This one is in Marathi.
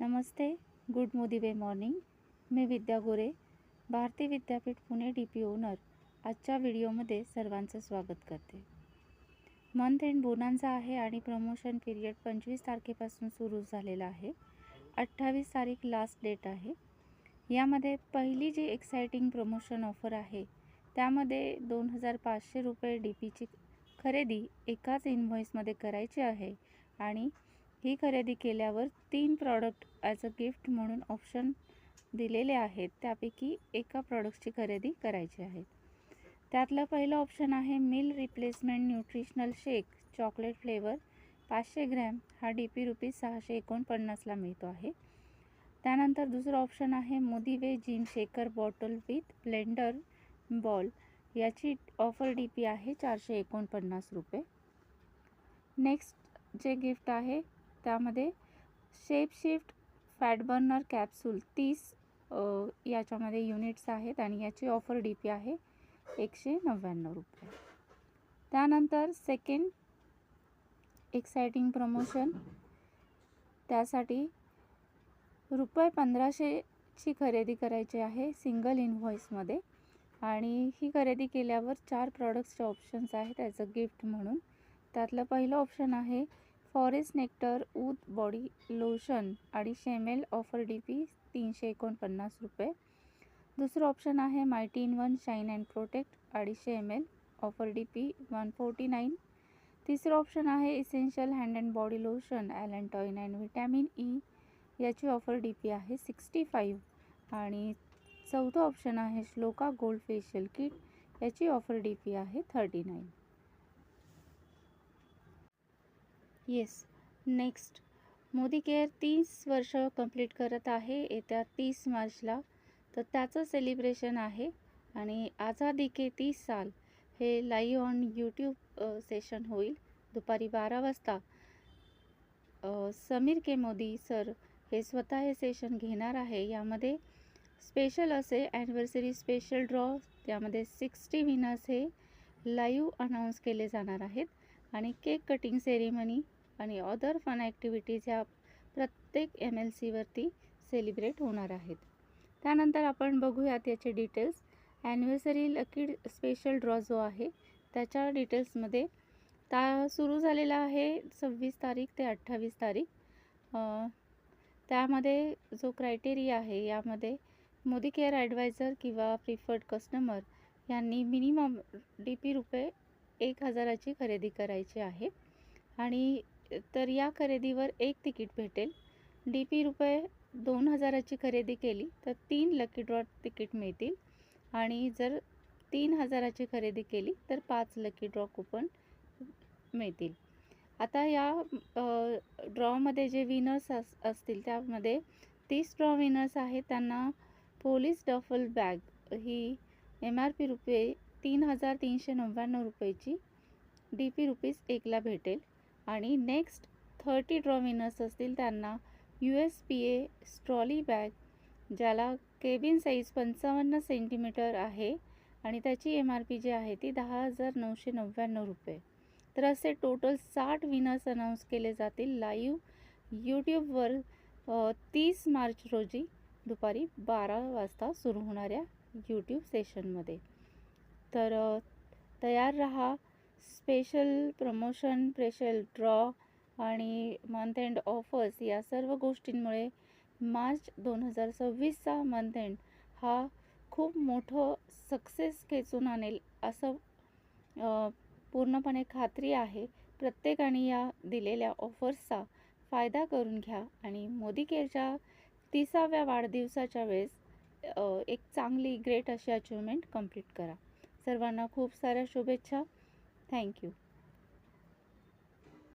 नमस्ते, गुड मोदी मॉर्निंग. मी विद्या गोरे, भारती विद्यापीठ पुणे DP ओनर. आजच्या व्हिडिओमध्ये सर्वांचं स्वागत करते. मंथ एंड बोनान्झा आहे आणि प्रमोशन पिरियड 25 तारखेपासून सुरू झालेला आहे. 28 तारीख लास्ट डेट आहे. यामध्ये पहिली जी एक्साइटिंग प्रमोशन ऑफर आहे त्यामध्ये 2500 रुपये DPची खरेदी एकाच इनव्हॉइसमध्ये करायची आहे आणि ही खरेदी केल्यावर 3 प्रॉडक्ट ॲज अ गिफ्ट म्हणून ऑप्शन दिलेले आहेत. त्यापैकी एका प्रॉडक्टची खरेदी करायची आहे. त्यातलं पहिलं ऑप्शन आहे meal replacement nutritional shake chocolate flavour 500 gram. हा DP ₹649ला मिळतो आहे. त्यानंतर दुसरं ऑप्शन आहे मोदीवे gym shaker bottle with blender ball. याची ऑफर DP आहे ₹449. नेक्स्ट जे गिफ्ट आहे त्यामध्ये shape shift fat burner capsule 30 याच्यामध्ये युनिट्स आहेत आणि याची ऑफर DP आहे ₹199. त्यानंतर सेकंड एक्साइटिंग प्रमोशन, त्यासाठी ₹1500ची खरेदी करायची आहे सिंगल इनव्हॉइसमध्ये आणि ही खरेदी केल्यावर 4 प्रॉडक्ट्सचे ऑप्शन्स आहेत ॲज अ गिफ्ट म्हणून. त्यातलं पहिलं ऑप्शन आहे forest nectar oud body lotion 250 ml. Offer DP ₹349. दुसरं ऑप्शन आहे mighty in one shine and protect 250 ml. Offer DP ₹149. तिसरं ऑप्शन आहे essential hand and body lotion allantoin and vitamin E. याची ऑफर DP आहे ₹65. आणि चौथं ऑप्शन आहे श्लोका गोल्ड फेशियल किट. याची ऑफर DP आहे ₹39. नेक्स्ट मोदी केअर 30 वर्ष कंप्लीट करत आहे येत्या 30 मार्चला. तर त्याचं सेलिब्रेशन आहे आणि आझादी के 30 साल हे लाईव्ह ऑन यूट्यूब सेशन होईल दुपारी 12 वाजता. समीर के मोदी सर हे स्वतः हे सेशन घेणार आहे. यामध्ये स्पेशल असे ॲनिव्हर्सरी स्पेशल ड्रॉ, त्यामध्ये 60 विनर्स हे लाईव्ह अनाऊन्स केले जाणार आहेत आणि केक कटिंग सेरेमनी आणि अदर फन ॲक्टिव्हिटीज ह्या प्रत्येक MLCवरती सेलिब्रेट होणार आहेत. त्यानंतर आपण बघूयात याचे details. Anniversary lucky special draw जो आहे त्याच्या डिटेल्समध्ये सुरू झालेला आहे 26 तारीख ते 28 तारीख. त्यामध्ये जो क्रायटेरिया आहे यामध्ये मोदी केअर ॲडवायझर किंवा प्रिफर्ड कस्टमर यांनी मिनिमम DP ₹1000ची खरेदी करायची आहे आणि तर या खरेदीवर एक तिकीट भेटेल. DP ₹2000ची खरेदी केली तर 3 लकी ड्रॉ तिकीट मिळतील आणि जर 3000ची खरेदी केली तर 5 लकी ड्रॉ कुपन मिळतील. आता या ड्रॉमध्ये जे विनर्स असतील त्यामध्ये 30 ड्रॉ विनर्स आहेत त्यांना पोलीस डफल बॅग ही MRP ₹3399ची DP ₹1ला भेटेल आणि नेक्स्ट 30 ड्रॉ विनर्स असतील त्यांना USPA ट्रॉली बॅग ज्याला केबिन साईज 55 सेंटीमीटर आहे आणि त्याची MRP जी आहे ती ₹10,999. तर असे टोटल 60 विनर्स अनाऊन्स केले जातील लाईव्ह यूट्यूबवर 30 मार्च रोजी दुपारी 12 वाजता सुरू होणाऱ्या यूट्यूब सेशनमध्ये. तर तयार रहा. स्पेशल प्रमोशन, स्पेशल ड्रॉ आणि मंथ एंड ऑफर्स या सर्व गोष्टींमुळे मार्च 2026चा मंथ एंड हा खूप मोठं सक्सेस खेचून आणेल असं पूर्णपणे खात्री आहे. प्रत्येकाने या दिलेल्या ऑफर्सचा फायदा करून घ्या आणि मोदी केअरच्या 30व्या वाढदिवसाच्या वेळेस एक चांगली ग्रेट अशी अचिव्हमेंट कंप्लीट करा. सर्वांना खूप साऱ्या शुभेच्छा. थँक्यू.